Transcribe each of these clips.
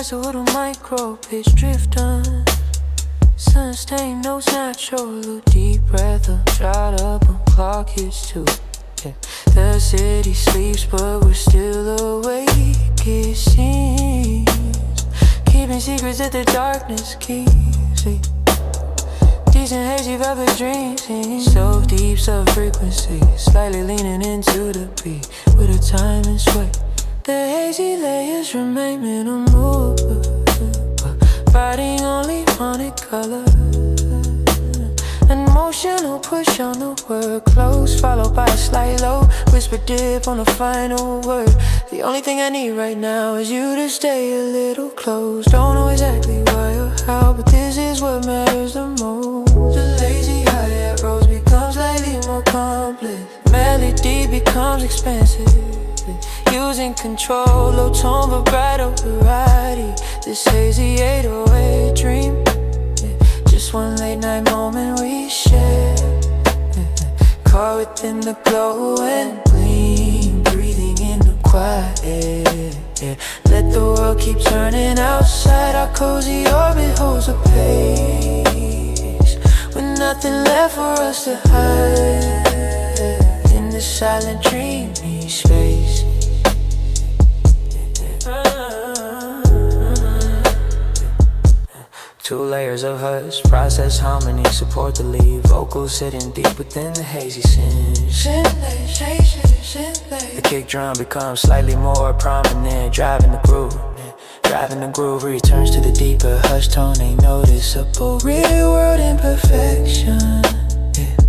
as a little micro pitch drift on. Sunstain notes natural, deep breath of shot up when clock hits 2. Yeah. The city sleeps but we're still awake, it seems. Keeping secrets that the darkness keeps. Decent hazy velvet dreams, so deep sub-frequency, slightly leaning into the beat with a time and sway. The hazy layers remain minimal, fighting only wanted color. An emotional push on the word close, followed by a slight low whisper dip on the final word. The only thing I need right now is you to stay a little close. Don't know exactly why or how, but this is what matters the most. The lazy high rose becomes slightly more complex. Melody becomes expensive, using control, low tone vibrato variety. This hazy 808 dream, just one late night moment we share. Caught within the glow and gleam, breathing in the quiet air. Let the world keep turning outside. Our cozy orbit holds a pace, with nothing left for us to hide in this silent dreamy space. Two layers of hush, process harmony, support the lead. Vocals sitting deep within the hazy cinch. The kick drum becomes slightly more prominent, driving the groove. Driving the groove returns to the deeper hush tone, ain't noticeable. Real world imperfection,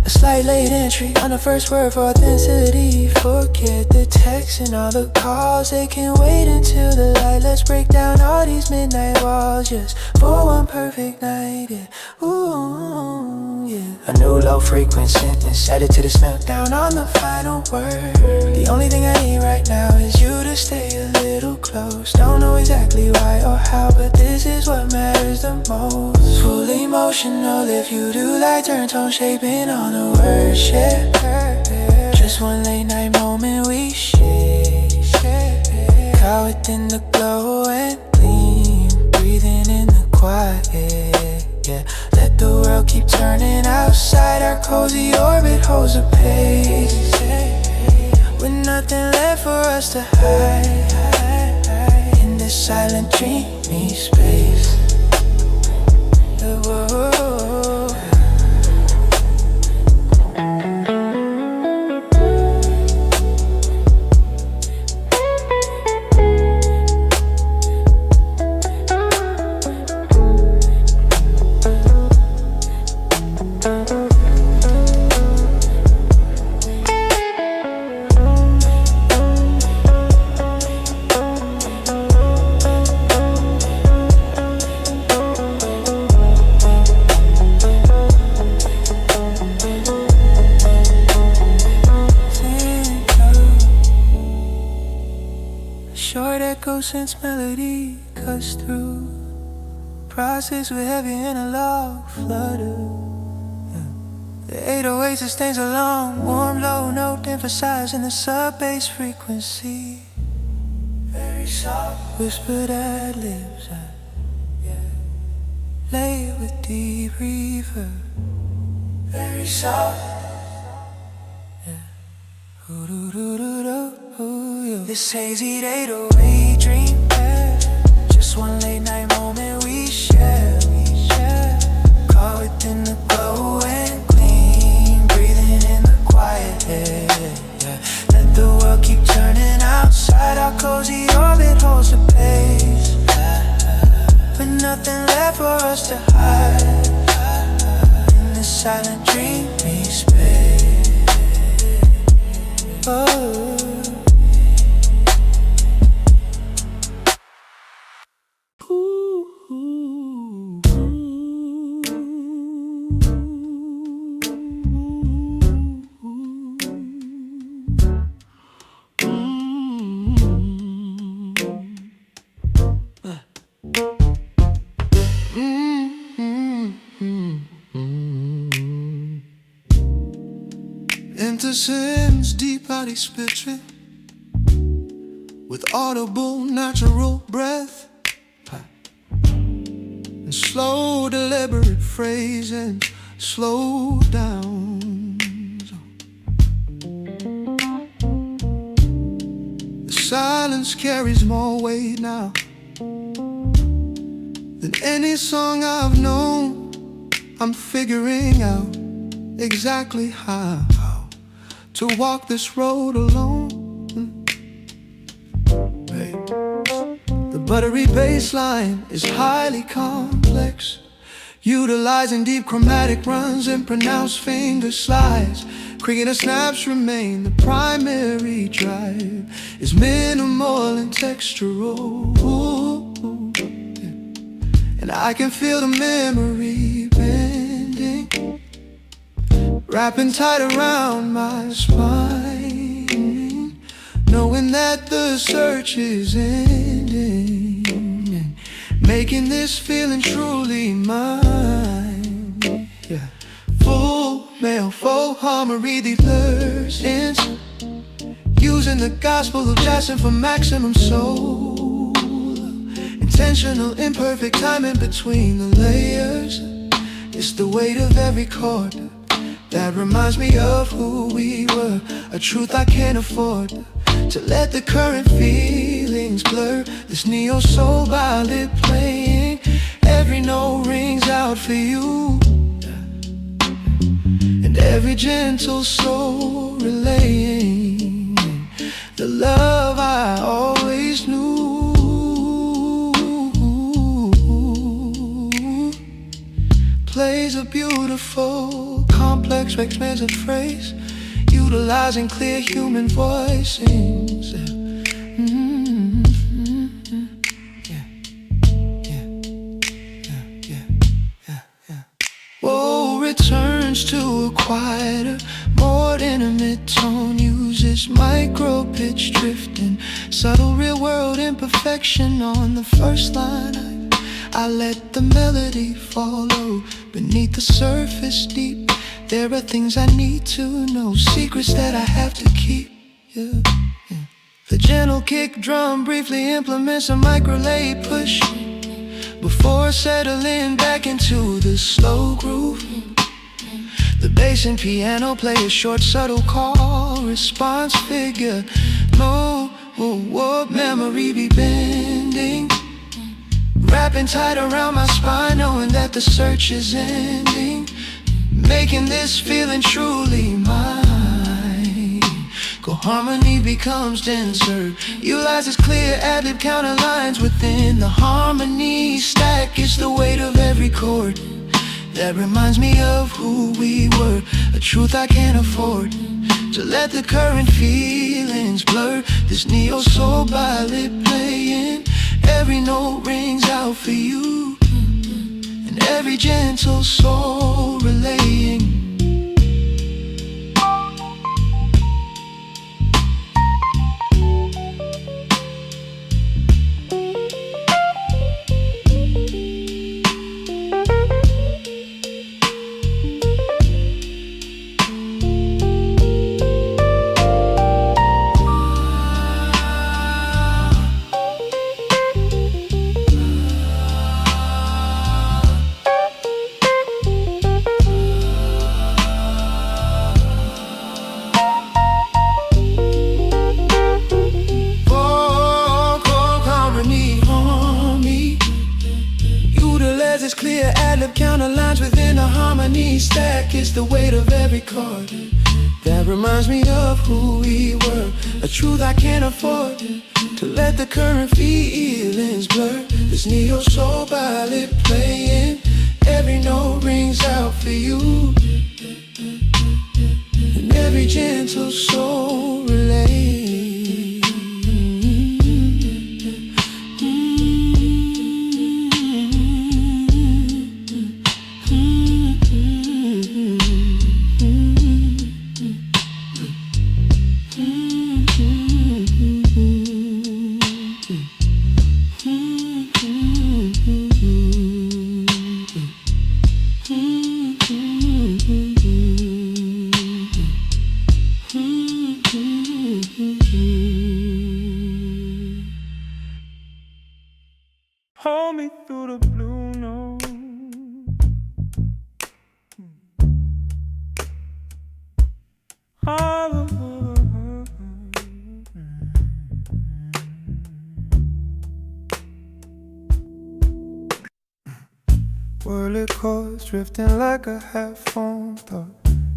a slight late entry on the first word for authenticity. Forget the text and all the calls, they can wait until the light. Let's break down all these midnight walls just for one perfect night, yeah. Ooh, yeah. A new low frequency sentence added to the smell down on the final word. The only thing I need right now is you to stay a little close. Don't know exactly why or how, but this is what matters the most. Full emotional if you do, like turn tone shaping on the word share. Just one late night moment we share. Caught within the glow and gleam, breathing in the quiet, yeah. Let the world keep turning outside. Our cozy orbit holds a pace, with nothing left for us to hide in this silent dreamy space. Whoa. Since melody cuts through, process with heavy analog flutter. The 808 sustains a long, warm, low note, emphasizing the sub-bass frequency. Very soft, whispered ad-libs, lay it with deep reverb. Very soft, this hazy 808 dream, just one late night moment we share. Caught within the glow and gleam, breathing in the quiet air. Let the world keep turning outside. Our cozy orbit holds the pace, with nothing left for us to hide in this silent dreamy space. Oh. Into Sim's deep body spitting with audible natural breath. and slow, deliberate phrasing, slow down. The silence carries more weight now than any song I've known. I'm figuring out exactly how to walk this road alone. The buttery bass line is highly complex, utilizing deep chromatic runs and pronounced finger slides. Cricket and snaps remain the primary drive, is minimal and textural. And I can feel the memory bending, wrapping tight around my spine, knowing that the search is ending, making this feeling truly mine. Yeah. Full male, faux harmony, the lures into using the gospel of jazzing for maximum soul. Intentional, imperfect timing between the layers. It's the weight of every chord that reminds me of who we were. A truth I can't afford to let the current feelings blur. This neo-soul violin playing, every note rings out for you, and every gentle soul relaying the love I always knew. Plays a beautiful, complex, expansive phrase, utilizing clear human voicings. Whoa, returns to a quieter, more intimate tone, uses micro pitch drifting, subtle real world imperfection on the first line. I let the melody follow beneath the surface deep. There are things I need to know, secrets that I have to keep. Yeah. The gentle kick drum briefly implements a micro lay push before settling back into the slow groove. The bass and piano play a short, subtle call response figure. No, memory be bending, wrapping tight around my spine, knowing that the search is ending, making this feeling truly mine. Go harmony becomes denser, utilizes clear ad-lib counter lines within the harmony stack. It's the weight of every chord that reminds me of who we were. A truth I can't afford to let the current feelings blur. This neo-soul violin playing, every note rings out for you, and every gentle soul relaying. Clear ad-lib counter lines within a harmony stack. It's the weight of every chord that reminds me of who we were. A truth I can't afford to let the current feelings blur. This neo-soul violin playing, every note rings out for you, and every gentle soul relays. Hold me through the blue note. chords drifting like a half-formed thought.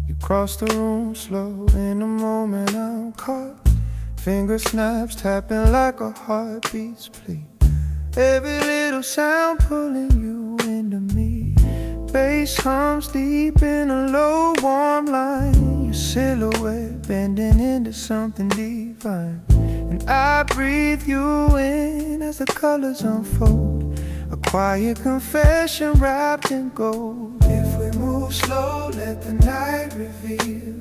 You cross the room slow, in a moment I'm caught. Finger snaps tapping like a heartbeat's plea. Every little sound pulling you into me. Bass hums deep in a low warm line. Your silhouette bending into something divine. And I breathe you in as the colors unfold. A quiet confession wrapped in gold. If we move slow, let the night reveal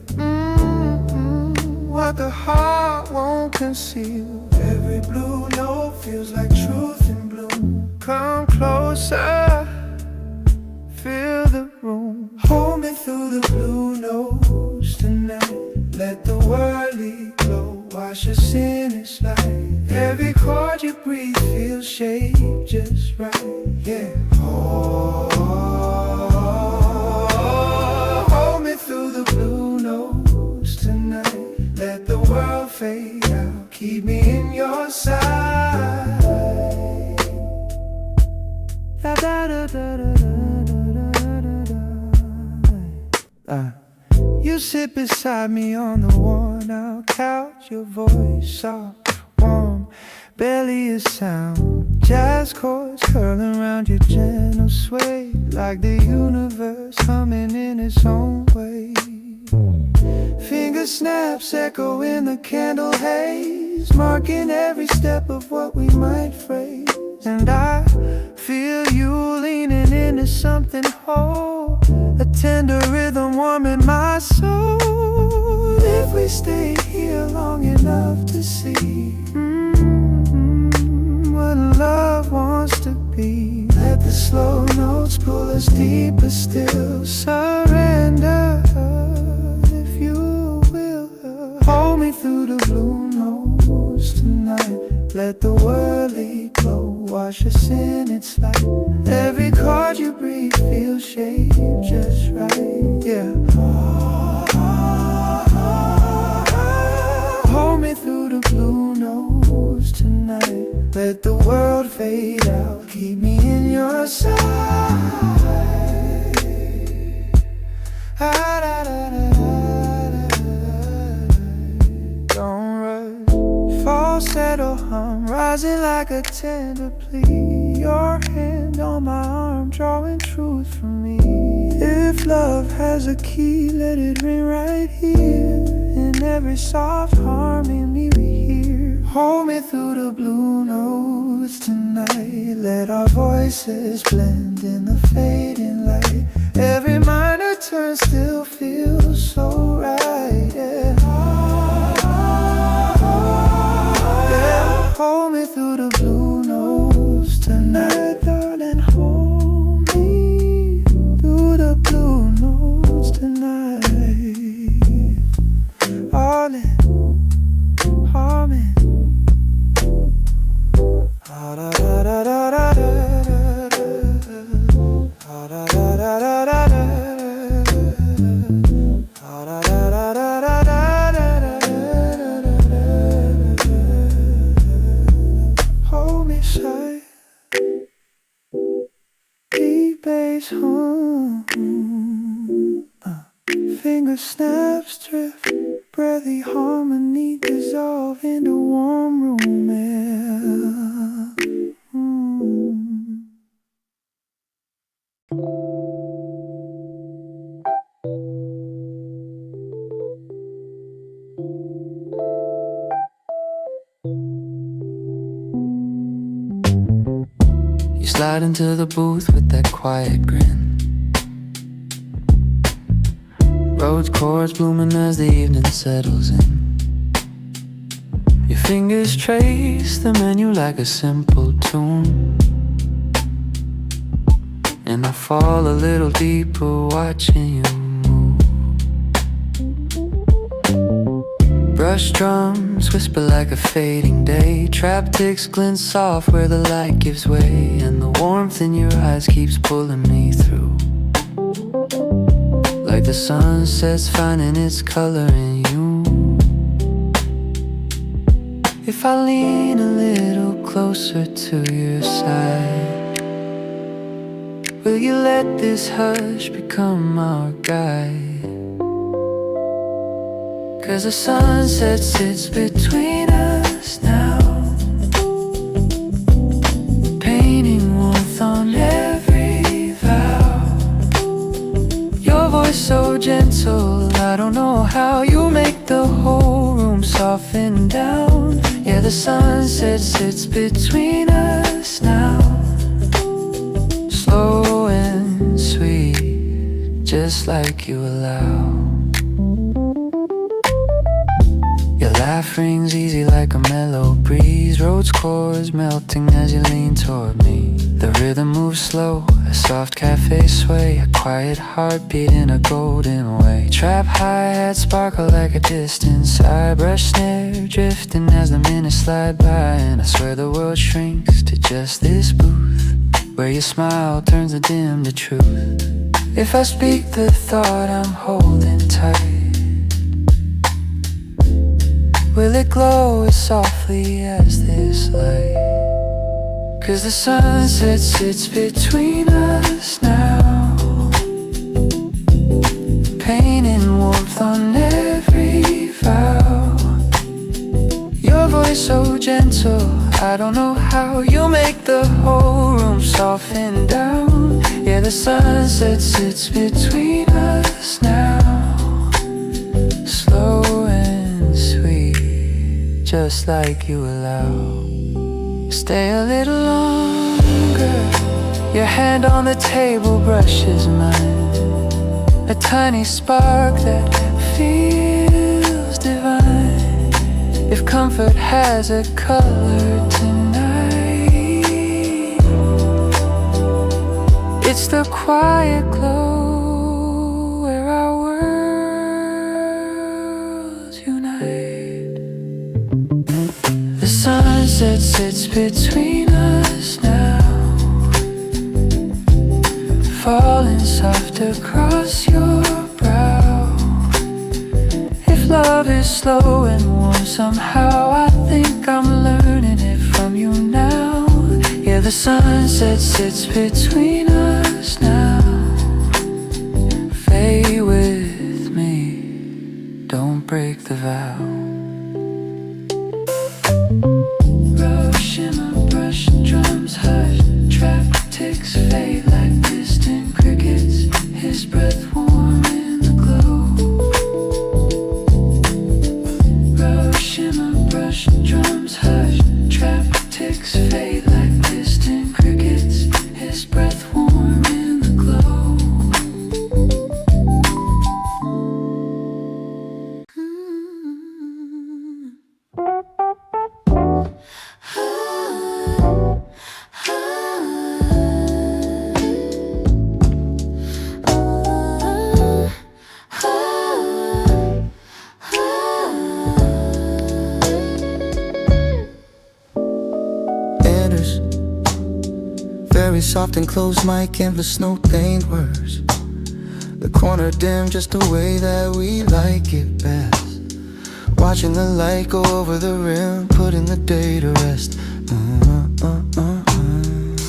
what the heart won't conceal. Every blue note feels like truth in bloom. Come closer, fill the room. Hold me through the blue notes tonight. Let the worldly glow wash us in its light. Every chord you breathe feels shaped just right. Yeah. Hold me through the blue notes tonight. Let the world fade out. Keep me in your sight. Da da da da da da da. You sit beside me on the worn-out couch. Your voice soft, warm, barely a sound. Jazz chords curling around your gentle sway, like the universe humming in its own way. Finger snaps echo in the candle haze, marking every step of what we might phrase. And I feel you leaning into something whole, a tender rhythm warming my soul. If we stay here long enough to see what love wants to be, let the slow notes pull us deeper still. Surrender if you will. Hold me through the blue notes tonight. Let the worldly glow wash us in its light. Every chord you breathe feels shaped just right. Yeah. Hold me through the blue notes tonight. Let the world fade out. Keep me in your sight. Don't rush. Falsetto hum rising like a tender plea. Your hand on my arm drawing truth from me. If love has a key, let it ring right here. In every soft harmony we hear. Hold me through the blue notes tonight. Let our voices blend in the fading light. Every minor turn still feels so right. Yeah. Yeah. Hold me through the blue notes tonight, darling. Hold me through the blue notes tonight. All in harmony. Da da da da da da da da da da da da da. Hold me tight, deep bass hum. Finger snaps drift, breathy harmony dissolve into warm room air. You slide into the booth with that quiet grin. Rose chords blooming as the evening settles in. Your fingers trace the menu like a simple tune, and I fall a little deeper watching you move. Brush drums whisper like a fading day. Trapticks glint soft where the light gives way, and the warmth in your eyes keeps pulling me through. Like the sunset's finding its color in you. If I lean a little closer to your side, Will you let this hush become our guide? 'Cause the sunset sits between us now, painting warmth on every vow. Your voice so gentle, I don't know how you make the whole room soften down. Yeah, the sunset sits between us now, slow and sweet, just like you allow. Your laugh rings easy like a mellow breeze, roads chords melting as you lean toward me. The rhythm moves slow, a soft cafe sway, a quiet heartbeat in a golden way. Trap hi-hats sparkle like a distant sigh, brush snare drifting as the minutes slide by. And I swear the world shrinks to just this booth, where your smile turns the dim to truth. If I speak the thought I'm holding tight, will it glow as softly as this light? 'Cause the sunset sits between us now, painting warmth on every vow. Your voice so gentle, I don't know how you make the whole room soften down. Yeah, the sunset sits between us now, slow and sweet, just like you allow. Stay a little longer, your hand on the table brushes mine, a tiny spark that feels divine. If comfort has a color tonight, it's the quiet glow where our worlds unite. The sunset sits between us now, falling soft across your brow. If love is slow and warm somehow, I think I'm learning it from you now. Yeah, the sunset sits between us now. Fade with me, don't break the vow. Shimmer, brush, drums, hush, trap ticks fade like distant crickets, his breath warm in the glow. Rush, shimmer, brush, drums, hush, trap ticks fade like distant crickets, his breath warm in the glow. Very soft and closed mic, endless no pain words. The corner dim just the way that we like it best. Watching the light go over the rim, putting the day to rest.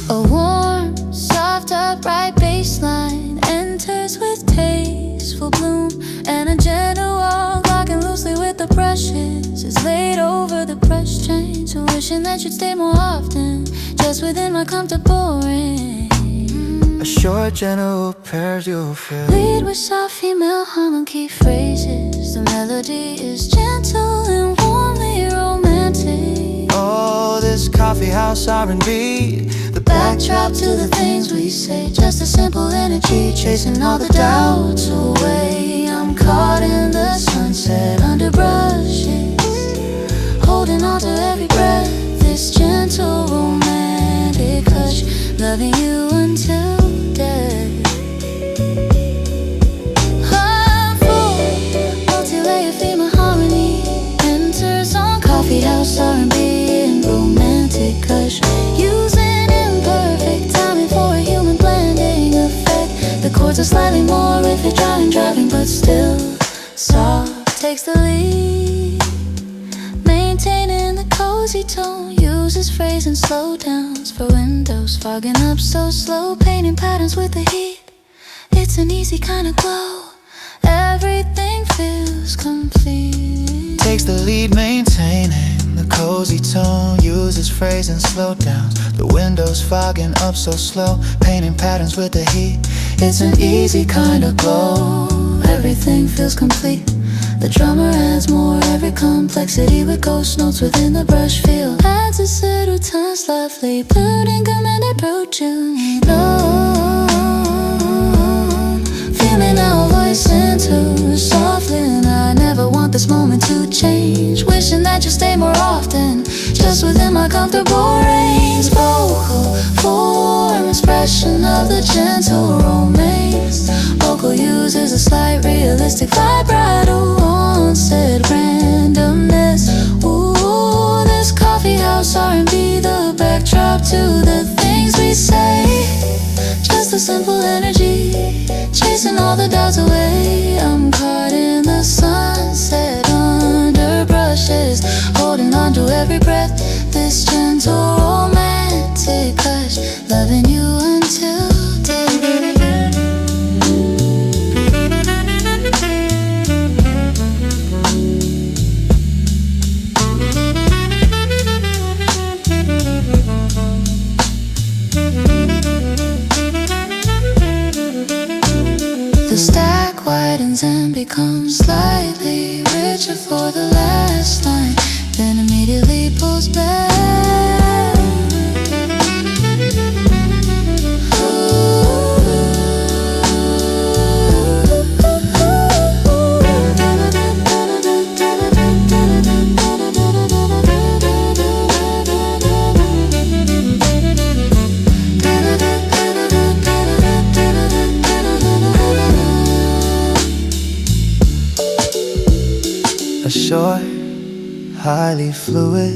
A warm, soft, upright bassline enters with tasteful bloom, and a gentle walk locking loosely with the brushes is laid over the brush chains. So wishing that you'd stay more often, just within my comfortable range. A short, gentle pairs you'll feel. Lead with soft female harmony phrases. The melody is gentle and warmly romantic. Oh, this coffee house R&B, the Backdrop to the things we say, just a simple energy chasing all the doubts away. I'm caught in the sunset under brushes, holding on to every breath. This gentle romantic hush, loving you until death. I'm full, multi-layer female harmony enters on coffee house R&B and romantic hush, using imperfect timing for a human blending effect. The chords are slightly more if you're driving, but still soft takes the lead, maintaining the code cozy tone uses phrase and slowdowns for windows fogging up so slow, painting patterns with the heat. It's an easy kind of glow. Everything feels complete. Takes the lead maintaining the cozy tone, uses phrase and slowdowns. The windows fogging up so slow, painting patterns with the heat. It's an easy kind of glow. Everything feels complete. The drummer adds more, every complexity with ghost notes within the brush feel. Adds a subtle touch, lovely brooding, commanded brood tune. No, feel me now, voice into softly. And I never want this moment to change, wishing that you stay more often, just within my comfortable range. Vocal form, expression of the gentle romance. Vocal uses a slight realistic vibrato, onset randomness. Ooh, this coffee house R&B, the backdrop to the things we say. Just a simple energy, chasing all the doubts away. I'm caught in the sunset under brushes, holding on to every breath. This gentle romantic hush, loving you until day. The stack widens and becomes slightly richer for the last line, then immediately pulls back. A short, highly fluid,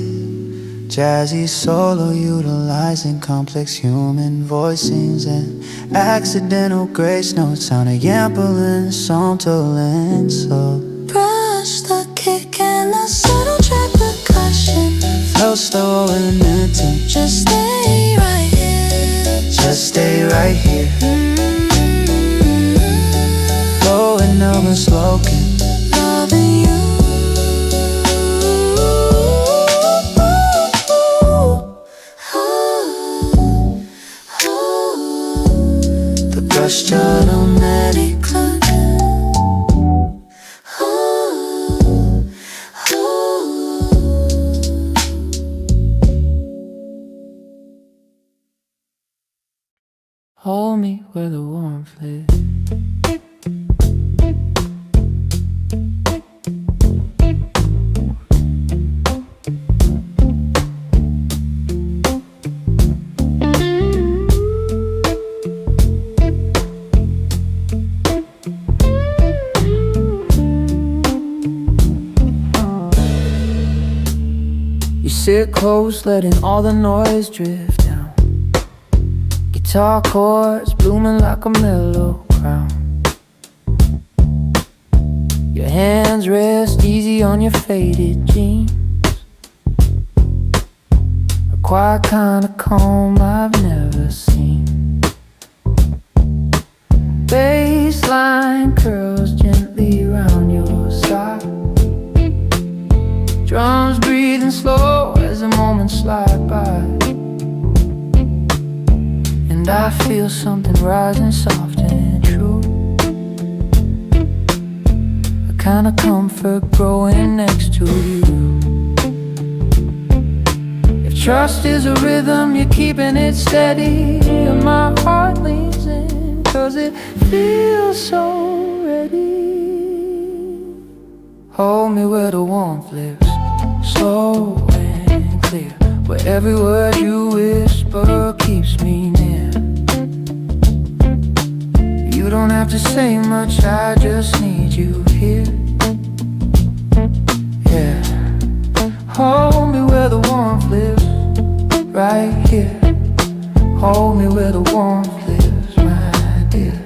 jazzy solo utilizing complex human voicings and accidental grace notes on a yample sonto and so. Brush the kick and the subtle track percussion. Flow slow and intimate. Just stay right here. Just stay right here. Blowing up and smoking, Loving you. the brush automatic clock. Hold me where the warmth lives. You sit close, letting all the noise drift down. Guitar chords blooming like a mellow crown. Your hands rest easy on your faded jeans. A quiet kind of calm I've never seen. Bassline curls gently round your side. Drums breathing slow as the moments slide by. And I feel something rising soft and true. A kind of comfort growing next to you. If trust is a rhythm, you're keeping it steady. And my heart leans in, 'cause it feels so ready. Hold me where the warmth lives, slow and clear, where every word you whisper keeps me near. You don't have to say much, I just need you here. Yeah, hold me where the warmth lives, right here. Hold me where the warmth lives, my dear.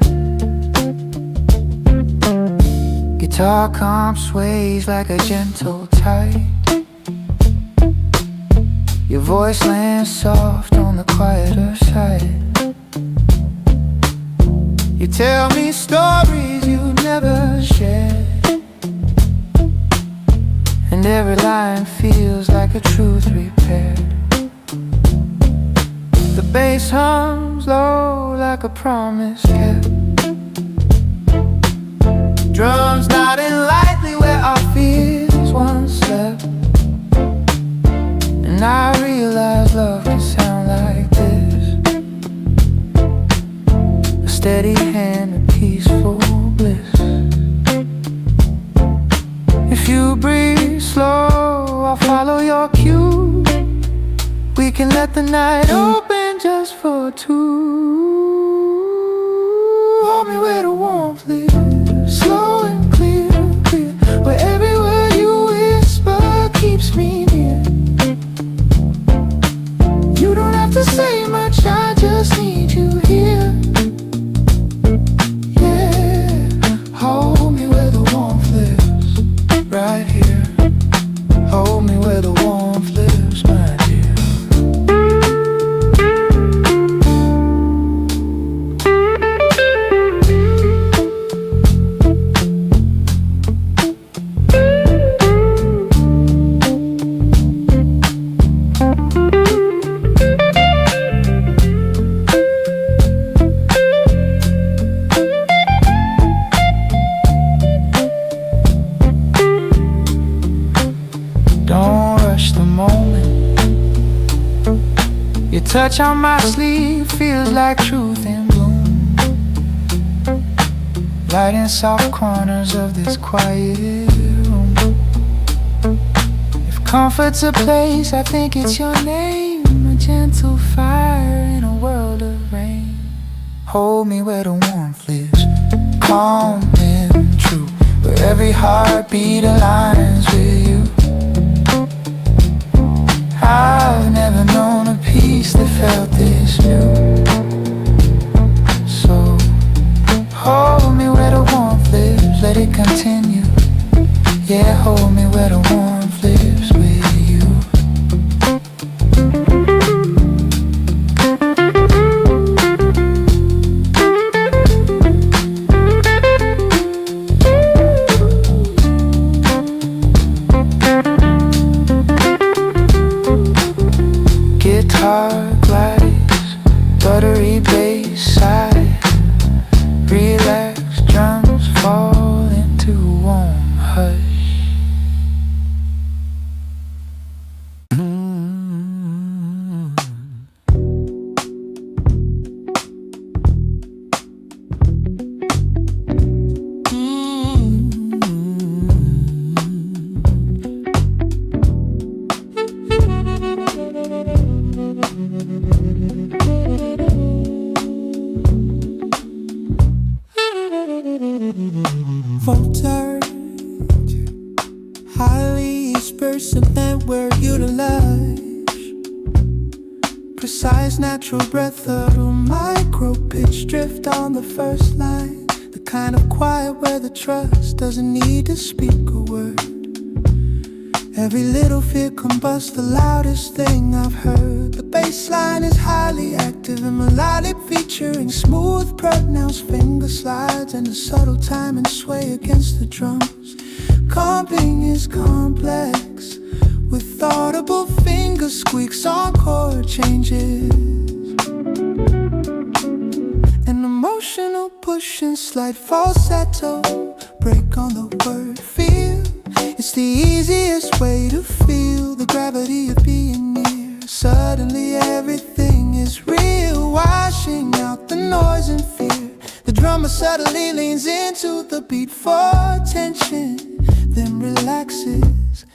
Guitar comp sways like a gentle tide. voice lands soft on the quieter side. You tell me stories you never shared, and every line feels like a truth repaired. The bass hums low like a promise kept. Drums nodding lightly where our fears once slept. And I realize love can sound like this: a steady hand and peaceful bliss. If you breathe slow, I'll follow your cue. We can let the night open just for two. Hold me where the warmth lives, slow and clear, clear, where every word you whisper keeps me near. You don't have to say much, I just need you here. Yeah, hold me where the warmth lives, right here. Hold me where the warmth lives, my dear. Touch on my sleeve feels like truth in bloom, lighting soft corners of this quiet room. If comfort's a place, I think it's your name, a gentle fire in a world of rain. Hold me where the warmth lives, calm and true, where every heartbeat aligns with you. I've never known a peace that felt this new. So hold me where the warmth lives, let it continue. Yeah, hold me where the warmth lives with you. Guitar glides, buttery bass side, relaxed drums fall into a warm hush. Voltage, highly dispersed and were utilized. Precise natural breath of a micro pitch drift on the first line. The kind of quiet where the trust doesn't need to speak a word. Every little fear combusts the loudest thing I've heard. The bass line is highly active and melodic, featuring smooth pronounced finger slides and a subtle time and sway against the drums. Comping is complex, with audible finger squeaks on chord changes. An emotional push and slight falsetto break on the word feel. It's the easiest way to feel the gravity of being near. Suddenly everything is real, washing out the noise and fear. The drummer subtly leans into the beat for tension, then relaxes.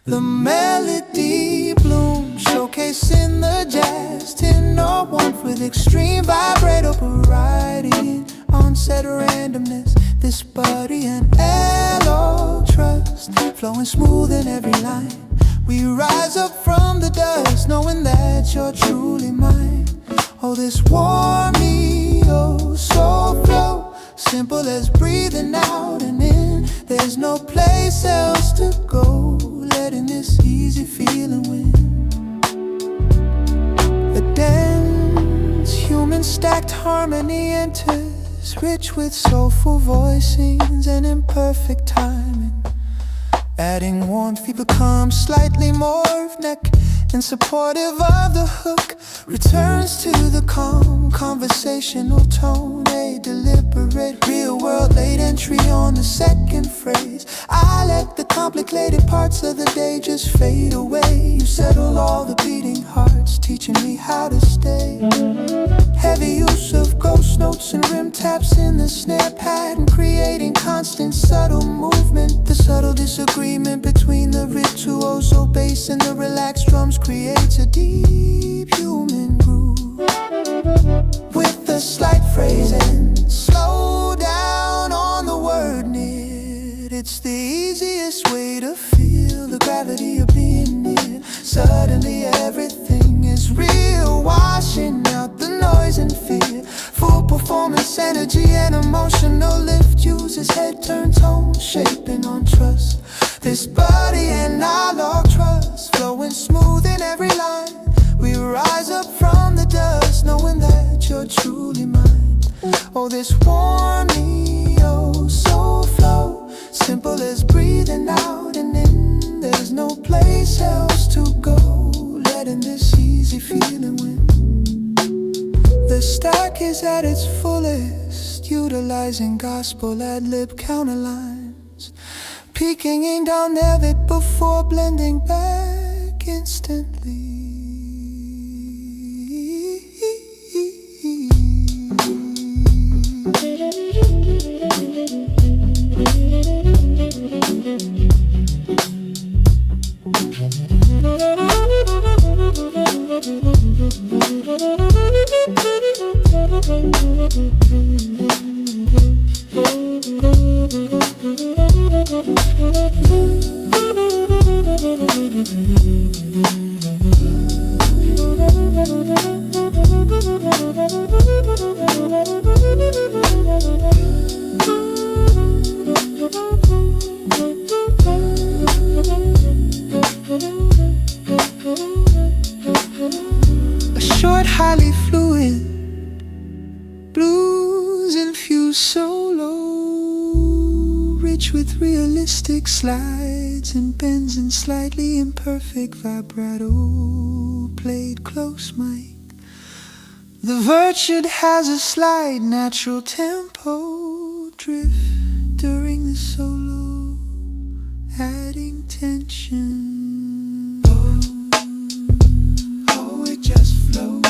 The melody blooms, showcasing the jazz tenor warmth with extreme vibrato variety, onset randomness. This body and elo trust, flowing smooth in every line. We rise up from the dust, knowing that you're truly mine. Oh, this warm me, oh, so flow, simple as breathing out and in. There's no place else to go, letting this easy feeling win. enters, rich with soulful voicings and imperfect timing. Adding warmth, he becomes slightly more neck and supportive of the hook. Returns to the calm, conversational tone, a deliberate, real-world late entry on the second phrase. I let the complicated parts of the day just fade away. You settle all the beating hearts, teaching me how to stay. Heavy use of ghost notes and rim taps in the snare pattern, creating constant subtle movement. The subtle disagreement between the virtuoso bass and the relaxed drums creates a deep human groove. With a slight phrase and slow down on the word knit, it's the easiest way to feel the gravity of being near. Suddenly everything is real, washing out the noise and fear. Full performance energy and emotional lift, uses head turn tone, shaping on trust. This body analog trust, flowing smooth in every line. We rise up from the dust, knowing that you're truly mine. Oh, this warm neo soul flow, simple as breathing out and in. There's no place else to go, letting this easy feeling win. The stack is at its fullest, utilizing gospel ad-lib counterlines, peeking down it before blending back instantly. A short, highly fluid blues infused solo, rich with realistic slides and bends and slightly imperfect vibrato, played close mic. The virtue has a slight natural tempo drift during the solo, adding tension. Oh, it just flows.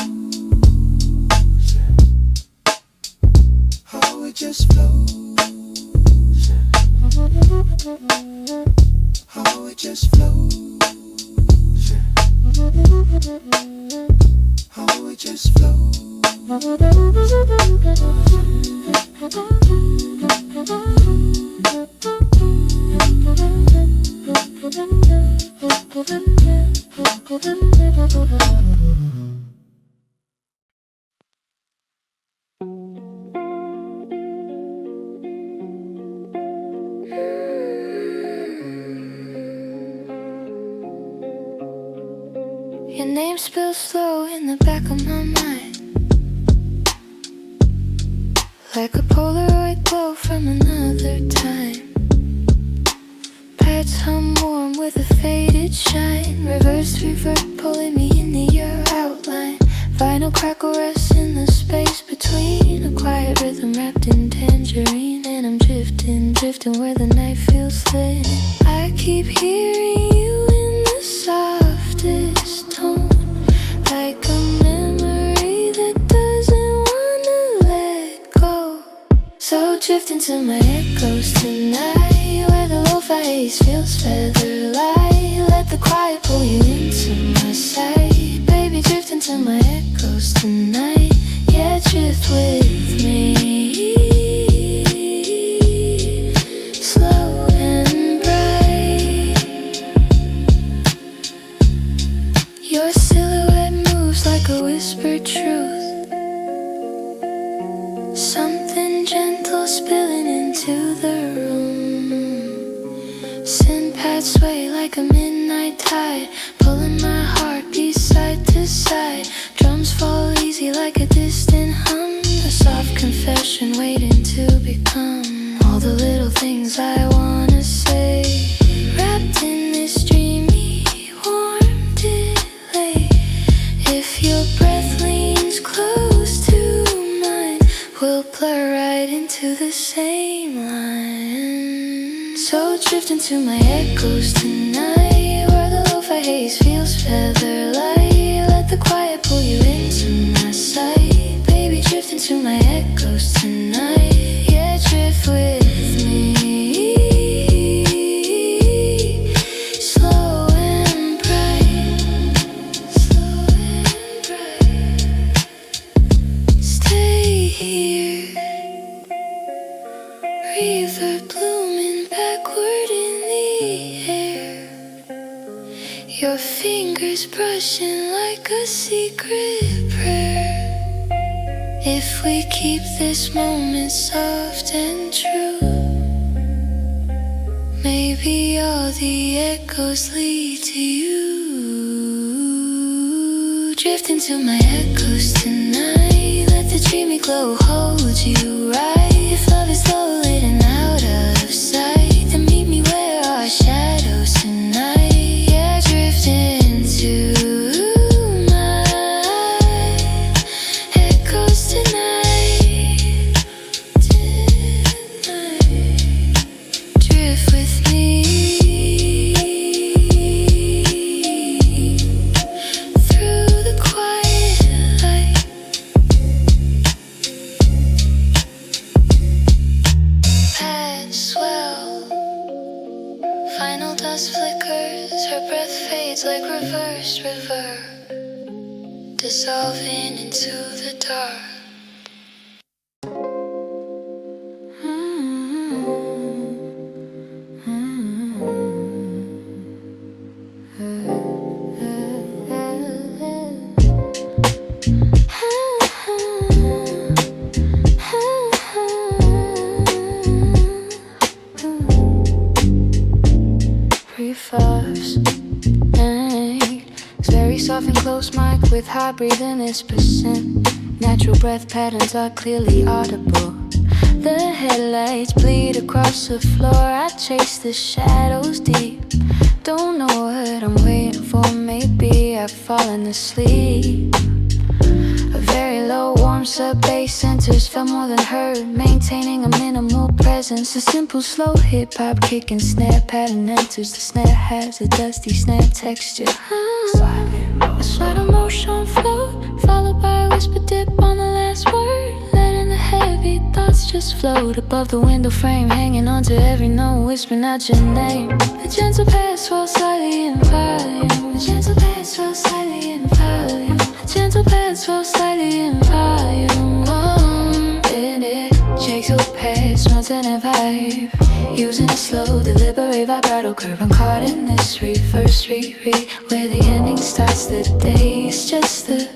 Oh, it just flows. Oh, it just flows. Oh, it just flows. Your name spills slow in the back of my mind, like a Polaroid glow from another time. Pads hum warm with a faded shine, reverse reverb pulling me into your outline. Vinyl crackle rests in the space between, a quiet rhythm wrapped in tangerine. And I'm drifting, drifting where the night feels thin. I keep hearing you in the softest tone, like a memory that doesn't wanna let go. So drift into my echoes tonight, where the lo-fi haze feels feather light. Let the quiet pull you into my sight. Baby, drift into my echoes tonight. Yeah, drift with me. Slow and bright. Your silhouette moves like a whispered truth, something gentle spilling into the room. Sin paths sway like a midnight tide, pulling my heartbeat side to side. Drums fall easy like a distant hum, a soft confession ocean waiting to become all the little things I wanna say, wrapped in this dreamy warm delay. If your breath leans close to mine, we'll blur right into the same line. So drift into my echoes tonight, where the lo-fi haze feels feather light. Let the quiet pull you into my sight. Baby, drift into my echoes tonight. Yeah, drift with me. Slow and bright, slow and bright. Stay here. Reverb blooming backward in the air. Your fingers brushing like a secret prayer. If we keep this moment soft and true, maybe all the echoes lead to you. Drift into my echoes tonight. Let the dreamy glow hold you right. If love is low lit and out of sight, then meet me where our shadows tonight. Yeah, drift into my echoes tonight. Drift with me through the quiet light. Pad swell, final dust flickers, her breath fades like reversed river, dissolving into the dark. Reverse, it's very soft and close mic with high breathing is percent. Natural breath patterns are clearly audible. The headlights bleed across the floor. I chase the shadows deep. Don't know what I'm waiting for. Maybe I've fallen asleep. A very low warm sub-bass centers felt more than heard, maintaining a minimal presence. A simple slow hip-hop kick and snare pattern enters. The snare has a dusty snare texture. A slight emotion float, followed by a whisper dip on the last word. Letting the heavy thoughts just float above the window frame, hanging on to every note, whispering out your name. The gentle pass swells slightly in volume. The gentle pass swells slightly in volume. The gentle pass swells slightly in volume. And it shakes your past, mountain and vibe. Using a slow, deliberate vibrato curve. I'm caught in this reverse reread, where the ending starts the day. It's just the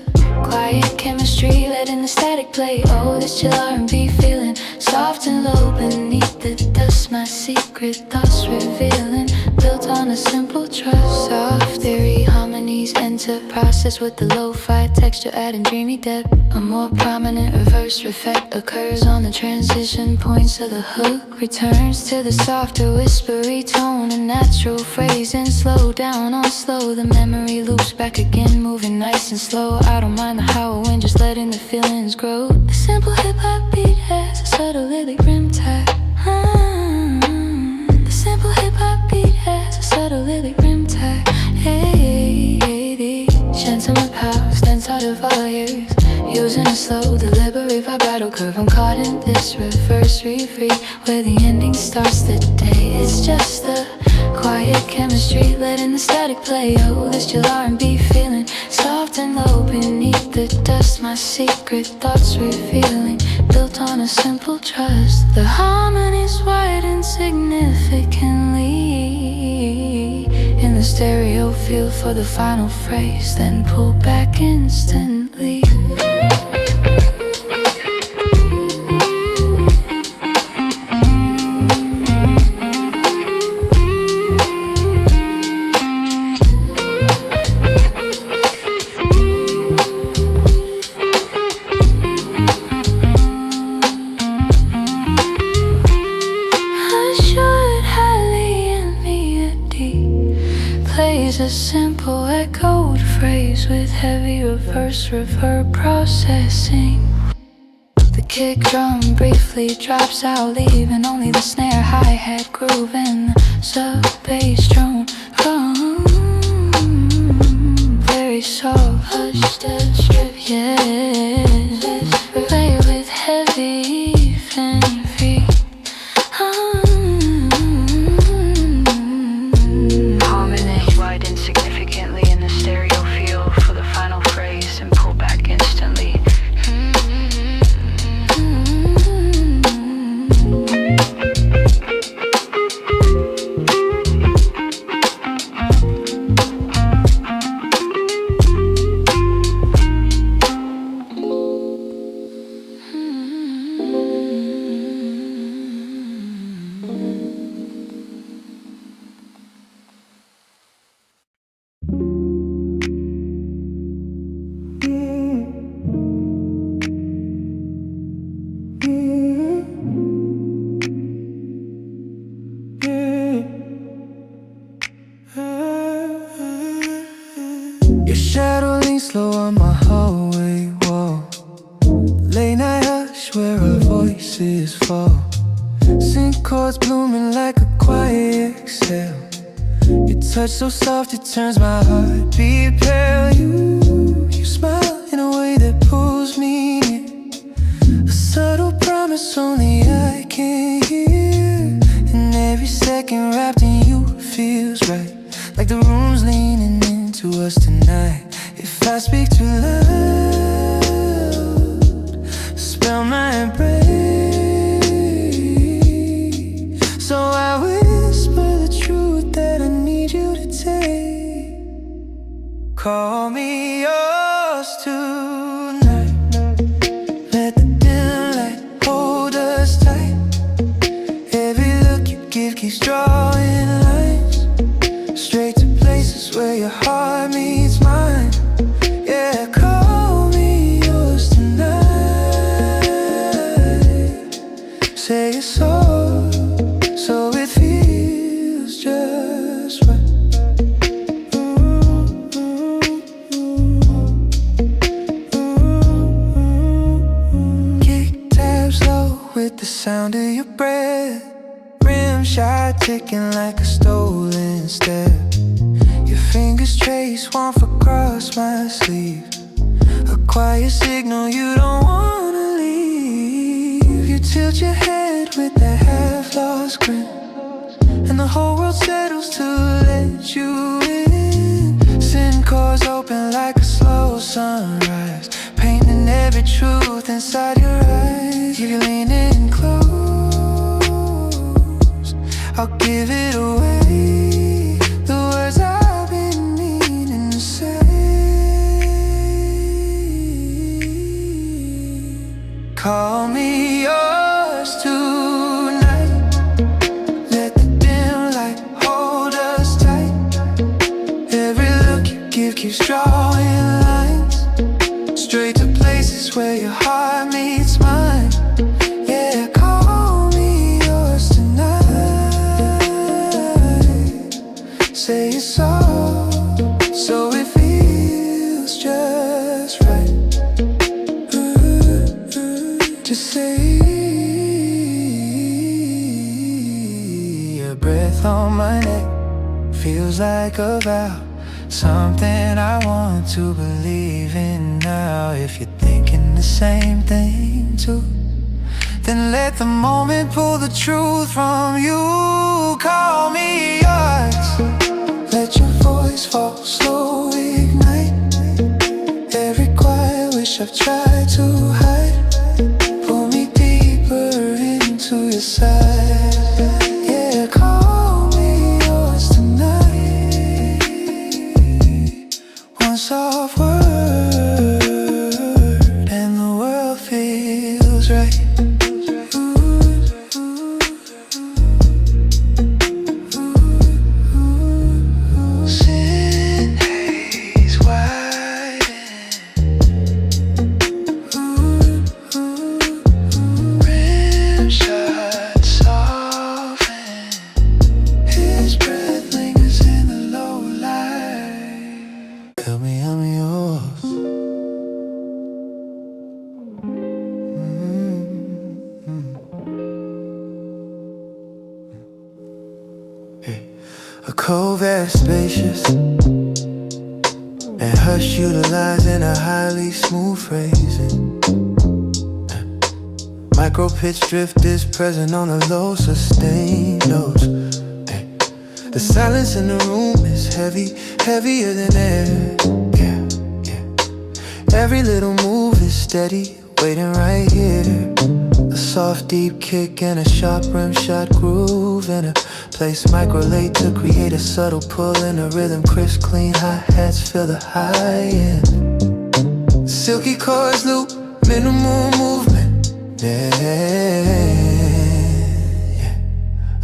quiet chemistry, letting the static play. Oh, this chill R&B feeling, soft and low beneath the dust. My secret thoughts revealing, built on a simple trust. Soft theory harmonies enter, process with the lo-fi texture, adding dreamy depth. A more prominent reverse effect occurs on the transition points of the hook. Returns to the softer whispery tone, a natural phrasing. Slow down on slow, the memory loops back again, moving nice and slow. I don't mind the howl wind, just letting the feelings grow. The simple hip-hop beat has a subtle lyric rim tag. The simple hip-hop beat has a subtle lyric rim tag. Hey, the gentleman power stands out of all ears, using a slow, deliberate vibrato curve. I'm caught in this reverse reread, where the ending starts the day. It's just the quiet chemistry, letting the static play. Oh, this chill R&B feeling, soft and low beneath the dust. My secret thoughts revealing, built on a simple trust. The harmonies widen significantly in the stereo field for the final phrase, then pull back instantly. melodies with heavy reverse reverb processing. The kick drum briefly drops out, leaving only the snare, hi-hat groove, and the sub-bass drone. Very soft, hush, dead strip, yeah. Play with heavy fenry. Harmony widen significantly in the stereo field for the final phrase and pull back instantly. Your shadow leans slow on my hallway wall. Late night hush where our voices fall. Sync chords blooming like a quiet exhale. Your touch so soft it turns my heartbeat pale. You smile in a way that pulls me near. A subtle promise only I can hear. And every second wrapped in you feels right. Like the room's leaning into us tonight. If I speak too loud, spell my brain. So I whisper the truth that I need you to take. Call me yours tonight. Let the dim light hold us tight. Every look you give keeps drawing lines straight to places where your heart meets mine. Yeah, call me yours tonight. Say it's so it feels just right. Kick tabs low with the sound of your breath. Rim shot ticking like a stolen step. Your fingers trace one across my sleeve. A quiet signal you don't wanna leave. You tilt your head with that half-lost grin, and the whole world settles to let you in. Sin chords open like a slow sunrise, painting every truth inside your eyes. If you're leaning close, I'll give it away. The words I've been meaning to say. Call me yours tonight. Let the dim light hold us tight. Every look you give keeps drawing lines straight to places where your heart meets mine. Yeah, call me yours tonight. Say it's so it feels just right. Just say your breath on my neck feels like a vow, something I want to believe in now. If you're thinking the same thing too, then let the moment pull the truth from you. Call me yours. Let your voice fall, slow ignite. Every quiet wish I've tried to hide. Pull me deeper into your side. Yeah, call me yours tonight. One soft word and the world feels right. Sin haze widen. Rim shot soften. His breath lingers in the low light. Tell me I'm yours. Cove air spacious and hush utilizing a highly smooth phrasing. Micro pitch drift is present on the low sustained notes. The silence in the room is heavy, heavier than air. Yeah, yeah. Every little move is steady, waiting right here. A soft deep kick and a sharp rim shot groove in a place microlate to create a subtle pull in a rhythm. Crisp clean hi-hats fill the high end. Silky chords loop, minimal movement. Yeah.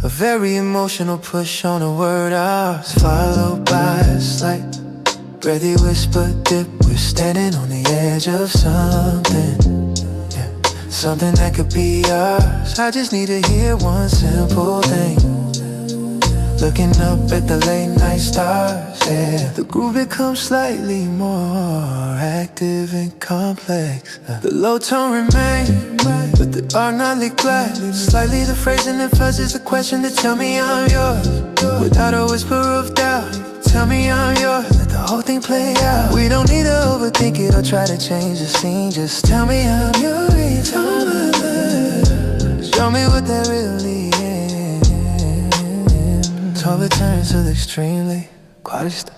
A very emotional push on a word ours, followed by a slight breathy whisper dip. We're standing on the edge of something, yeah. Something that could be ours. I just need to hear one simple thing. Looking up at the late night stars, yeah. The groove becomes slightly more active and complex. The low tone remains, but the arc not leak black. Slightly the phrasing that fuzzes the question to tell me I'm yours. Without a whisper of doubt, tell me I'm yours. Let the whole thing play out. We don't need to overthink it or try to change the scene. Just tell me I'm yours. Show me what that really is. All returns to the extremely quiet.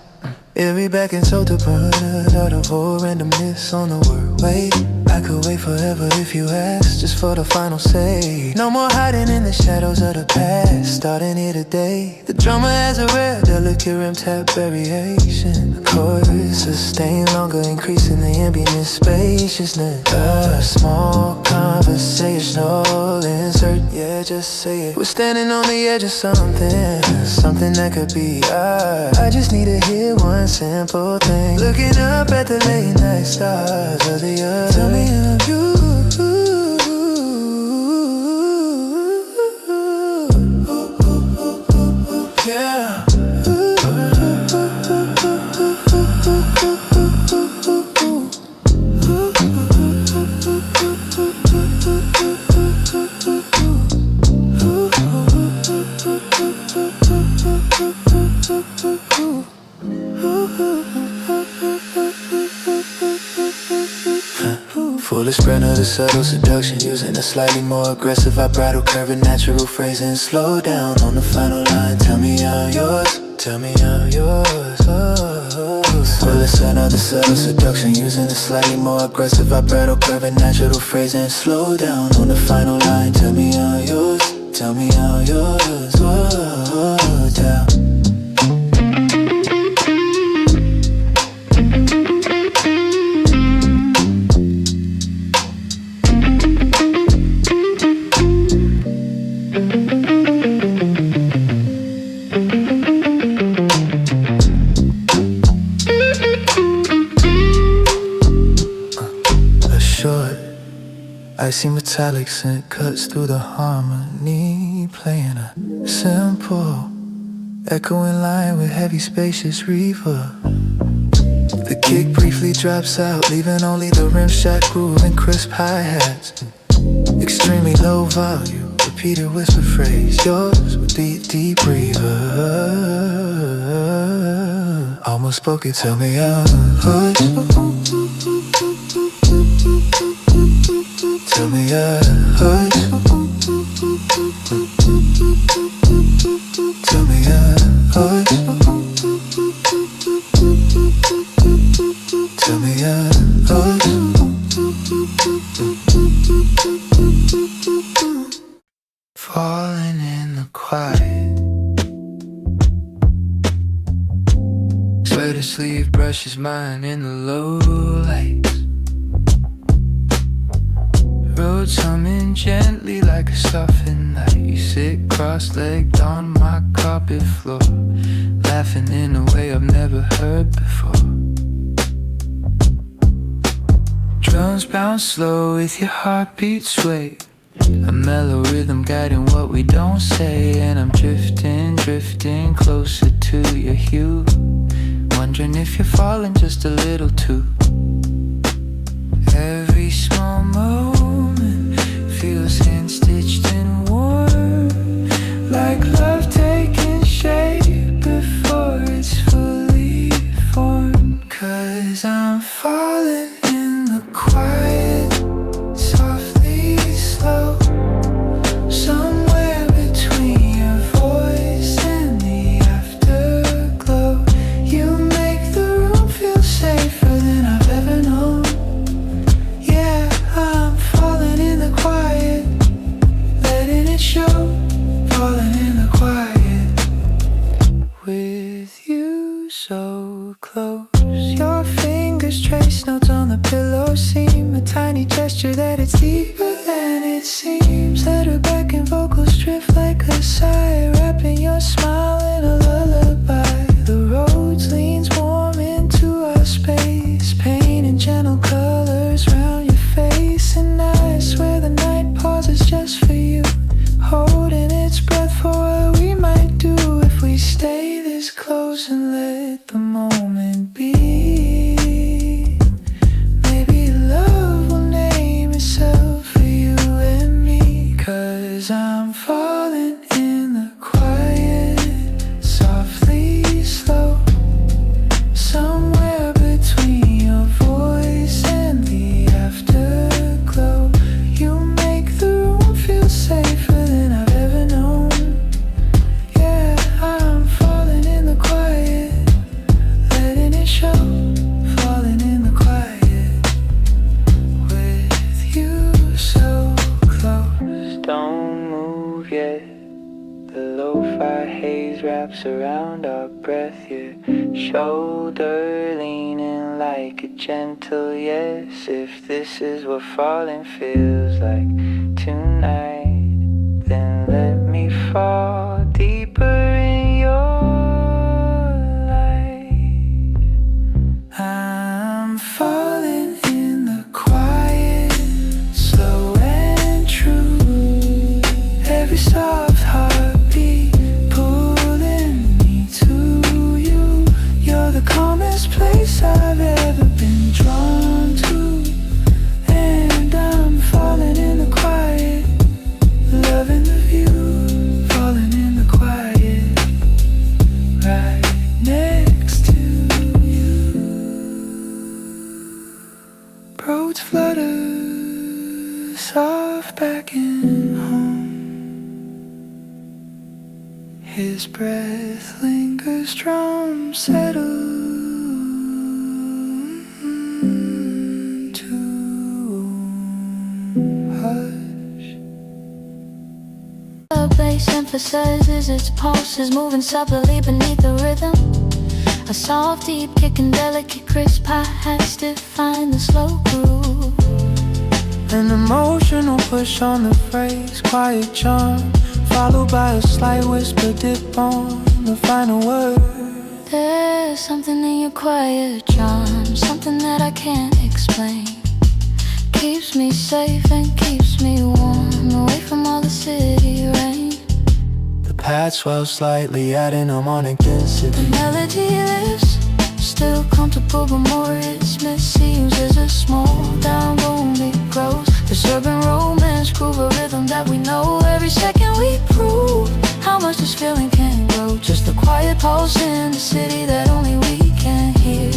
Every back and so to burn out of all randomness on the word. Wait, I could wait forever if you asked, just for the final say. No more hiding in the shadows of the past, starting here today. The drummer has a rare, delicate rim tap variation. The chorus sustained longer, increasing the ambient spaciousness. A small conversational insert, yeah, just say it. We're standing on the edge of something, something that could be ours. I just need to hear one simple thing. Looking up at the late night stars of the earth. Tell me I'm you. Yeah. Full spread of the subtle seduction, using a slightly more aggressive vibrato curve and natural phrasing. Slow down on the final line. Tell me I'm yours. Tell me I'm yours. Full spread of the subtle seduction, using a slightly more aggressive vibrato curve and natural phrasing. Slow down on the final line. Tell me I'm yours. Tell me I'm yours. Tell. Icy metallic scent cuts through the harmony, playing a simple, echoing line with heavy spacious reverb. The kick briefly drops out, leaving only the rim shot groove and crisp hi-hats. Extremely low volume, repeated whisper phrase, yours with deep reverb. Almost spoke it, tell me I'm yours. Tell me I'm yours. Tell me I'm yours. Tell me I'm yours. Falling in the quiet. Sweater sleeve brushes mine in the low lights. Roads humming gently like a softened night. You sit cross-legged on my carpet floor, laughing in a way I've never heard before. Drums bounce slow with your heartbeat sway, a mellow rhythm guiding what we don't say. And I'm drifting closer to your hue, wondering if you're falling just a little too. Every small moment feels hand-stitched and warm, like love taking shape before 'Cause I'm falling in the quiet, softly slow, somewhere between your voice and the afterglow. You make the room feel safer than I've ever known. Yeah, I'm falling in the quiet, letting it show. Falling in the quiet, with you so close. Your fingers trace notes on the pillow seam, a tiny gesture that it's deeper than it seems. Letter back and vocals drift like a sigh, wrapping your smile in a lullaby. The roads leans warm into our space, painting gentle colors round your face. And I swear the night pauses just for you, holding its breath for what we might do if we stay this close and let the moment be. Maybe love will name itself for you and me. 'Cause I'm falling in the quiet, softly slow, somewhere between your voice and the afterglow. You make the room feel safer than I've ever known. Yeah, I'm falling in the quiet, letting it show. Falling in the quiet, with you so close. Don't move yet, the lo-fi haze wraps around our breath. Your shoulder leaning like a gentle yes. If this is what falling feels like tonight, then let me fall deeper in your light. I'm falling in the quiet, slow and true. Every soft heartbeat pulling me to you. You're the calmest place I've ever been drawn to. And I'm falling in the quiet, loving the view. Falling in the quiet, right next to you. Roads flutter, soft back in home. His breath lingers, drums settle to hush. The bass emphasizes its pulses, moving subtly beneath the rhythm. A soft, deep kick and delicate crisp hi-hats define the slow groove. An emotional push on the phrase, quiet charm, followed by a slight whisper dip on the final word. There's something in your quiet charm, something that I can't explain. Keeps me safe and keeps me warm, away from all the city rain. The pad swells slightly, adding harmonic density. The melody lives, still comfortable but more rhythmic. Seems as a small downroom it grows. This urban romance groove, a rhythm that we know. Every second we prove how much this feeling can grow. Just a quiet pulse in the city that only we can hear.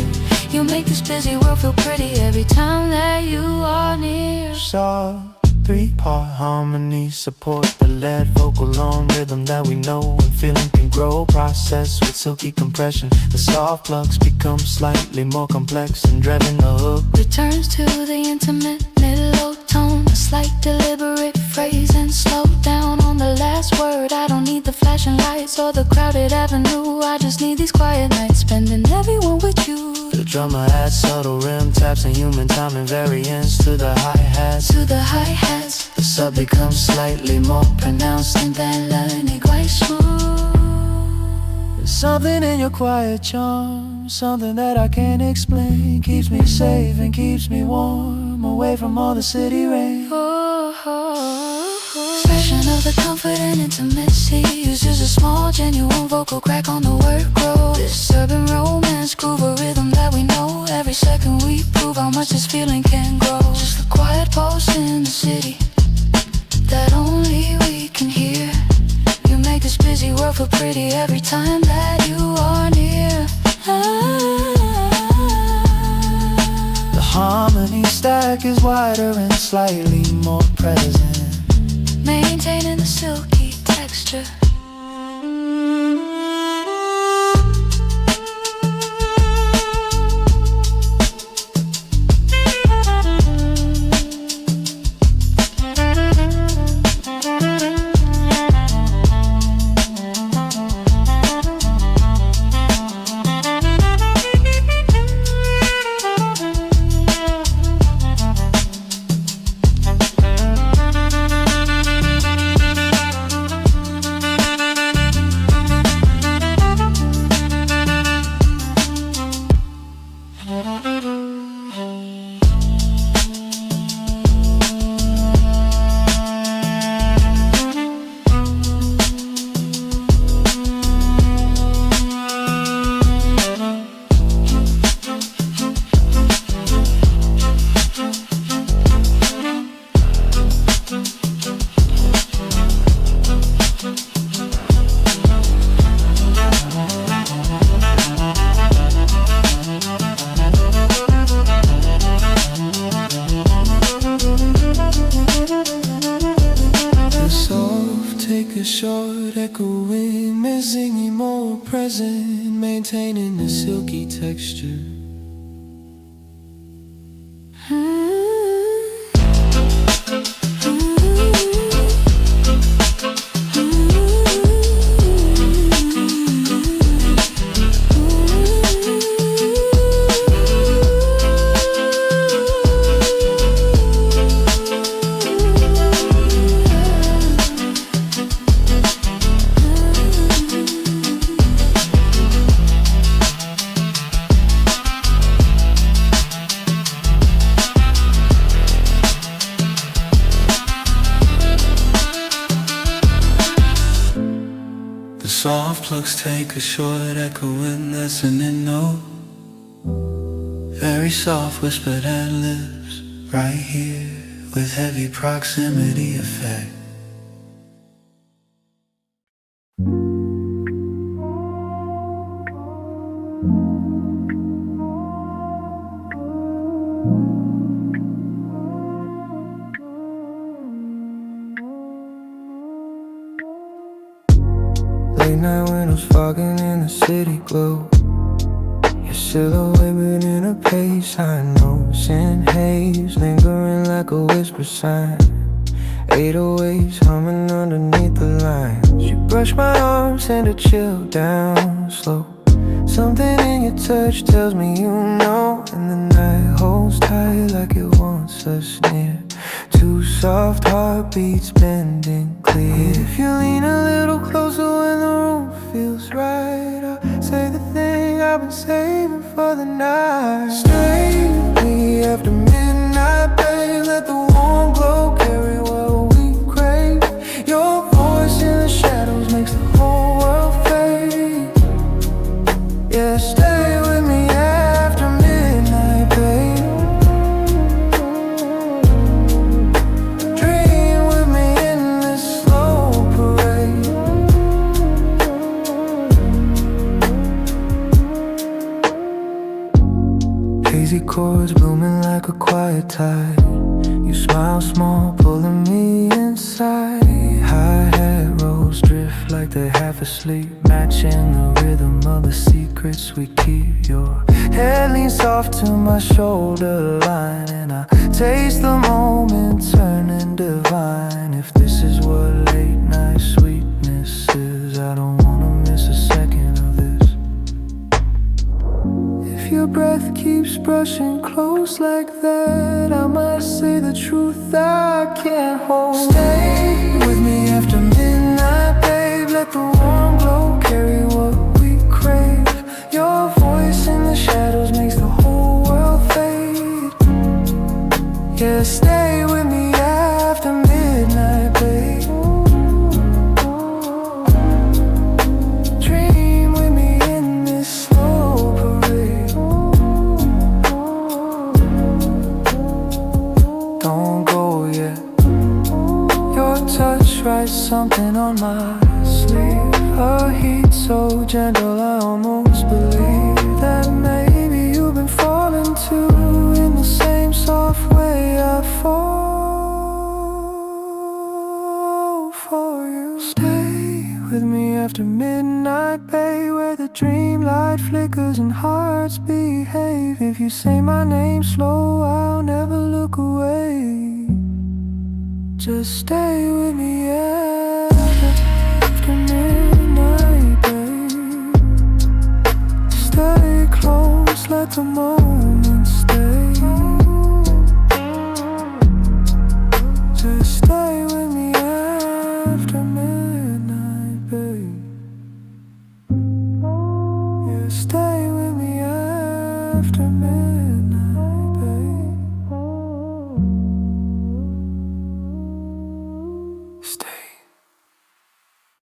You make this busy world feel pretty every time that you are near. Soft three-part harmony, support the lead vocal on rhythm that we know. And feeling can grow, process with silky compression. The soft plugs become slightly more complex, and driving the hook Returns to the intimate middle tone, a slight deliberate phrase and slow down on the last word. I don't need the flashing lights or the crowded avenue. I just need these quiet nights, spending everyone with you. The drummer adds subtle rim taps and human time and variance to the hi-hats. To the hi-hats, The sub becomes slightly more pronounced, and then learning quite smooth. There's something in your quiet charm, something that I can't explain. Keeps me safe and keeps me warm, away from all the city rain. Expression of the comfort and intimacy, uses a small genuine vocal crack on the word grow. This urban romance groove, a rhythm that we know. Every second we prove how much this feeling can grow. Just a quiet pulse in the city that only we can hear. You make this busy world feel pretty every time that you are near. stack is wider and slightly more present, maintaining the silky texture. Short, echoing, missing, more present, maintaining the silky texture. Soft plugs take a short echoing listening note. Very soft whispered ad-libs right here with heavy proximity effect. Late night windows fogging in the city glow. Your silhouette within a pace I know. In haze, lingering like a whisper sign. 808s humming underneath the lines. You brush my arm, send a chill down slow. Something in your touch tells me you know. And the night holds tight like it wants us near. Two soft heartbeats bending clear. If you lean a little closer when the room feels right, I'll say the thing I've been saving for the night. Stay with me after midnight, babe. Let the warm glow carry what we crave. Your voice in the shadows makes the whole world fade. Yeah, stay with me after midnight, babe. Dream with me in this slow parade. Hazy chords blooming like a quiet tide. You smile small, pulling me inside. Hi-hat rolls drift like they're half asleep, matching the rhythm of the secrets we keep. Your head leans soft to my shoulder line, and I taste the moment turning divine. If this is what late night sweetness is, I don't wanna miss a second of this. If your breath keeps brushing close like that, I might say the truth I can't hold. Stay with me after midnight, babe. Let the warm glow carry what we crave. Your voice in the shadows makes the whole world fade. Yeah, stay with me after midnight, babe. Dream with me in this slow parade. Don't go yet. Your touch writes something on my sleeve. A heat so gentle I almost believe that maybe you've been falling too, in the same soft way after midnight, babe, where the dream light flickers and hearts behave. If you say my name slow, I'll never look away. Just stay with me after midnight, babe. Stay close, let the moment stay. Just stay with me after midnight, babe. Yeah, stay